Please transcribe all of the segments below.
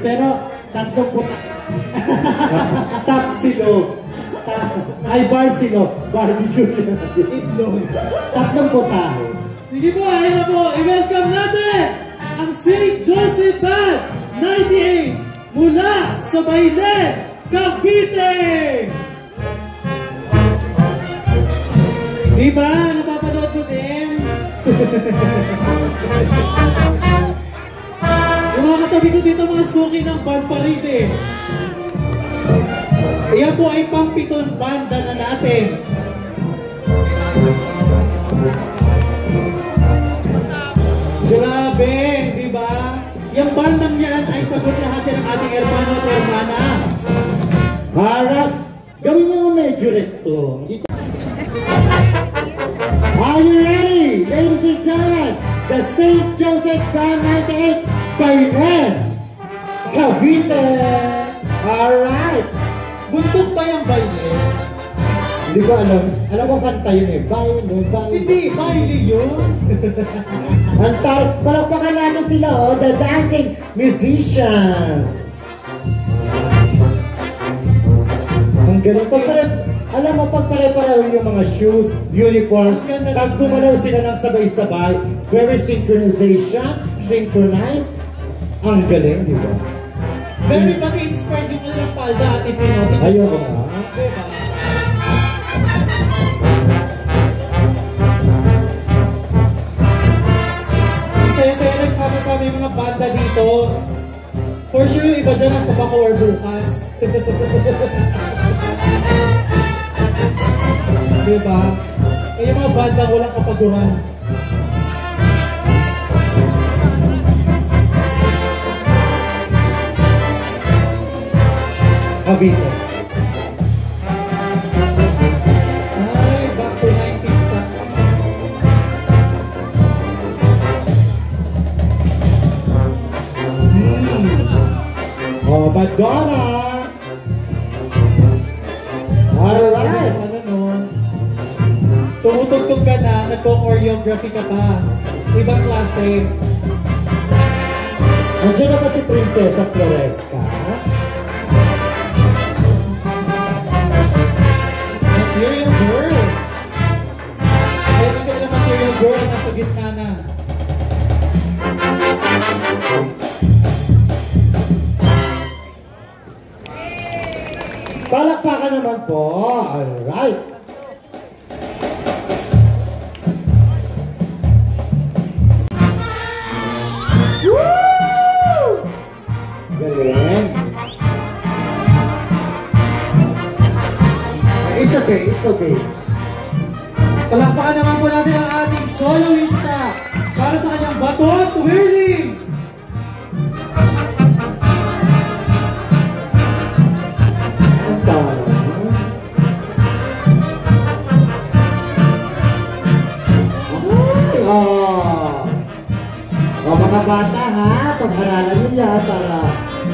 Pero tatlong puta. Tap silog. Ay, bar silog. Barbecue sila sa itlog. Tatlong puta. Sige po, ayun na po. I-welcome natin ang St. Joseph Band 98 mula sa Bailen, Cavite! Diba? Napapanood mo din? Yung mga katabi ko dito, mga suki ng band pa rin eh. Iyan po ay pang-pitong banda na natin. Grabe, di ba? Yung bandang yan ay sagot lahat yan ng ating hermano at hermana. Harap, gawin mo nga medyo recto. Are you ready, ladies and gentlemen? The St. Joseph Band 98 Bailen, Cavite. Alright. Buntok ba yung Bailen? Hindi ko alam. Alam ko kanta yun eh. Bailen. Hindi, Bailen yun. Palakpakan natin sila, oh, the dancing musicians. Ang galing. Alam mo, pag pare-pareho yung mga shoes, uniforms, pag gumalaw sila ng sabay-sabay, very synchronized, ang galing, di ba? Very pati inspired yung kanilang palda at ipino. Ayoko na. Diba? Saya-saya nagsama-sama yung mga banda dito. For sure yung iba dyan nasa Bacoor bukas. Diba? Eh yung mga banda walang kapaguran. Cavite. Ay, back to 90s pa. Oh, Madonna! Alright! Tumutugtog ka na, nagko-choreography ka pa. Ibang klase. Andiyan na ba si Princesa Floresca? Material Girl. Ayan ang kanilang Material Girl, nasa gitna na. Palakpakan naman po. Alright. Woo! Galing. It's okay, it's okay. Palakpakan naman po natin ang ating soloista para sa kanyang baton twirling. Ang tara. Ay, mga bata ha, pag-aralan niya para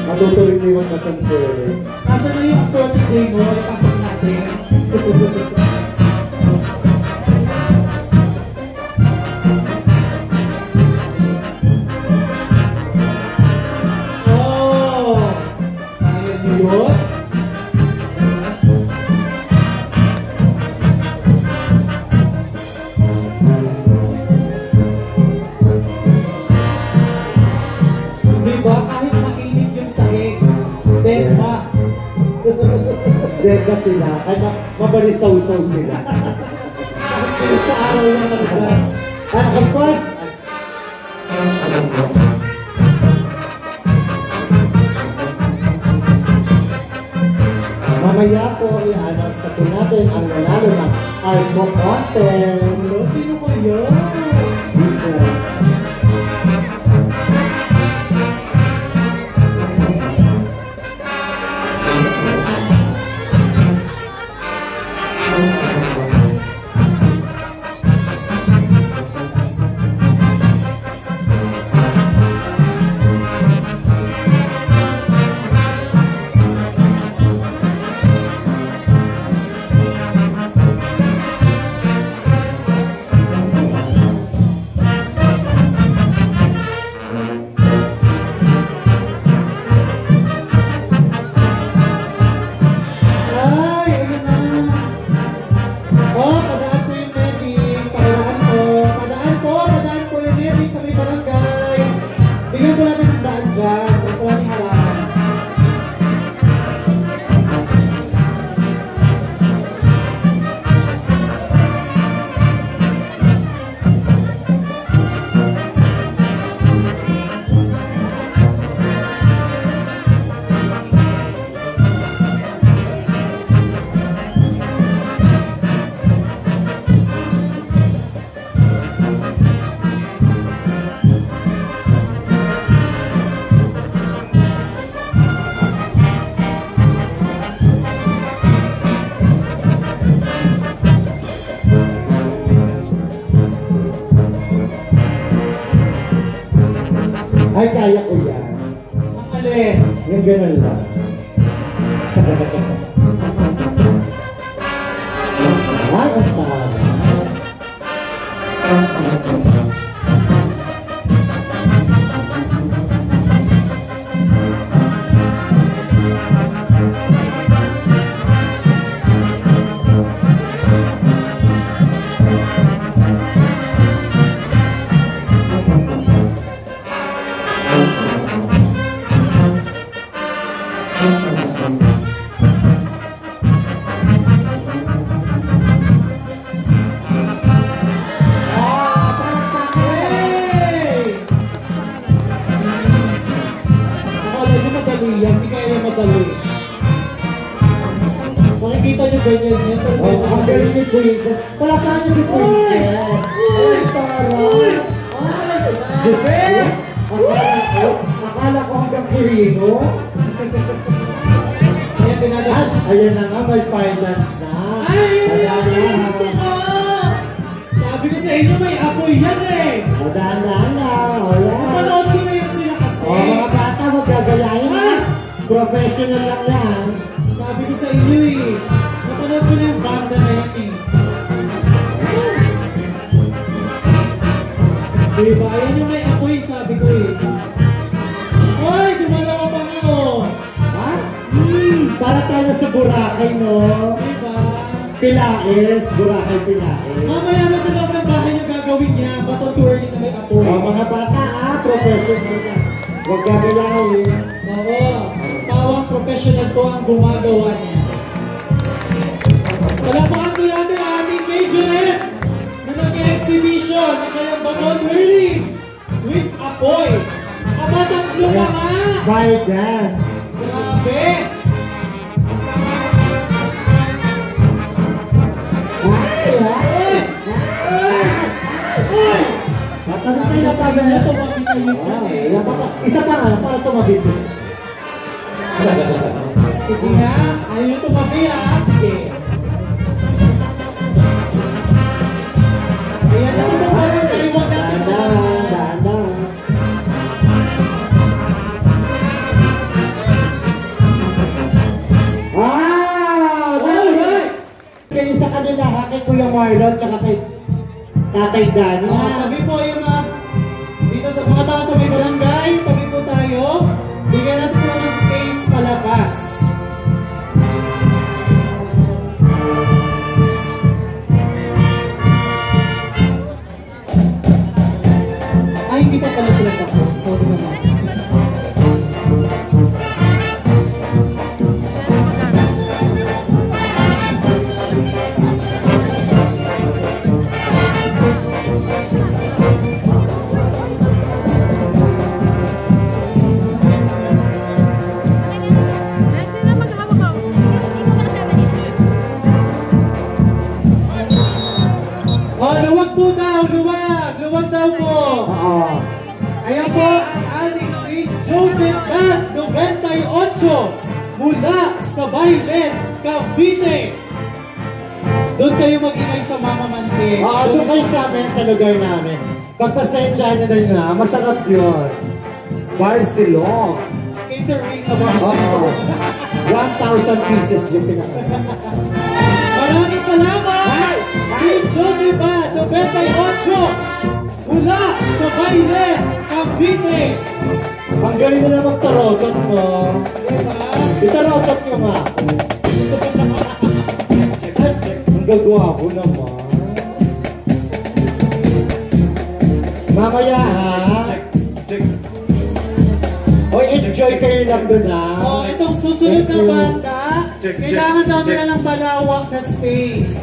matutuloy niyo yung matangkol. Nasa na yung protege mo, ipasok natin. Oh! Ayan yun. Diba? Kahit mainit yung sahig, Denma. Deka sila, kaya mabalisaw-saw sila. Sa araw lang talaga. Of course, mamaya po i-announce na po natin ang nanalo ng Art Mo Contest. Sino ko yun? Sino? Ay, ayun na. Oh, padaan po yung medic. Padaan po. Padaan po yung medic sa may barangay. Bigyan po natin ang daan dyan. Pagkuha ni Halan. Ay, kaya ko yan. Ang alin. Yung ganun lang. Ay, ang sarap. Hindi kaya madali. Makikita nyo ganyan niya. Ang galing ni Princess. Palakpakan niyo si Princess. Ay, parang. Ay, akala ko hanggang Kirino. Ayan na nga, may finance na. Ay, gusto ko! Sabi ko sa inyo, may apoy yan eh. Madaan na. Manood ko na yung sila kasi. Mga bata, magagalayan na. Professional lang yan. Sabi ko sa inyo eh. Napanood ko na yung banda na yan eh. Diba? Ayan yung may apoy, sabi ko eh. Ay, gumalaw pa nga oh. Ha? Para tayo sa Boracay, no? Diba? Pilaes, Boracay Pilaes. Mamaya na sa loob ng bahay yung gagawin niya. Bato touring na may apoy. Mga bata, professional na. Huwag gagayahin. Oo. Pawang professional po ang gumagawa niya. Palapakan ko natin ang ating majorette na nag-exhibition ng kanyang baton whirling with apoy. Tatlo pa nga! Fire dance! Grabe! Matanong tayo na sabi na tumabi kayo dyan eh. Isa pa nga, para tumabis. Sige nga, ayaw yung tumabi ah. Sige. Ayan na ito pa rin kayo. Huwag natin Daan. Alright! Kayo sa kanila ha, kay Kuya Marlon, tsaka kay Tatay Danny. Tabi po yung mga dito sa mga tao sa may barangay. Tabi po tayo. Bigyan natin sila ng space palabas. Ay, hindi pa pala sila tapos. Sorry naman. Luwag po daw, luwag! Luwag daw po! Ayan po ang ating si Joseph Bad, 98, mula sa Bailen, Cavite. Doon kayo mag-ingay sa Mama Mante. Doon kayo sa amin, sa lugar namin. Pagpasensya nyo na, masarap yun. Barcelona. Catering na Barcelona. 1,000 pieces yung pinaka. Maraming salamat! Si Joseph Bad, 98, mula sa Bailen, Cavite. Ang galing na magtarotot, no? Diba? Itarotot nyo nga. Gagawa ko naman. Mamaya ha. O enjoy kayo lang doon ha. Oh, itong susunod na banda, kailangan daw nila ng malawak na space.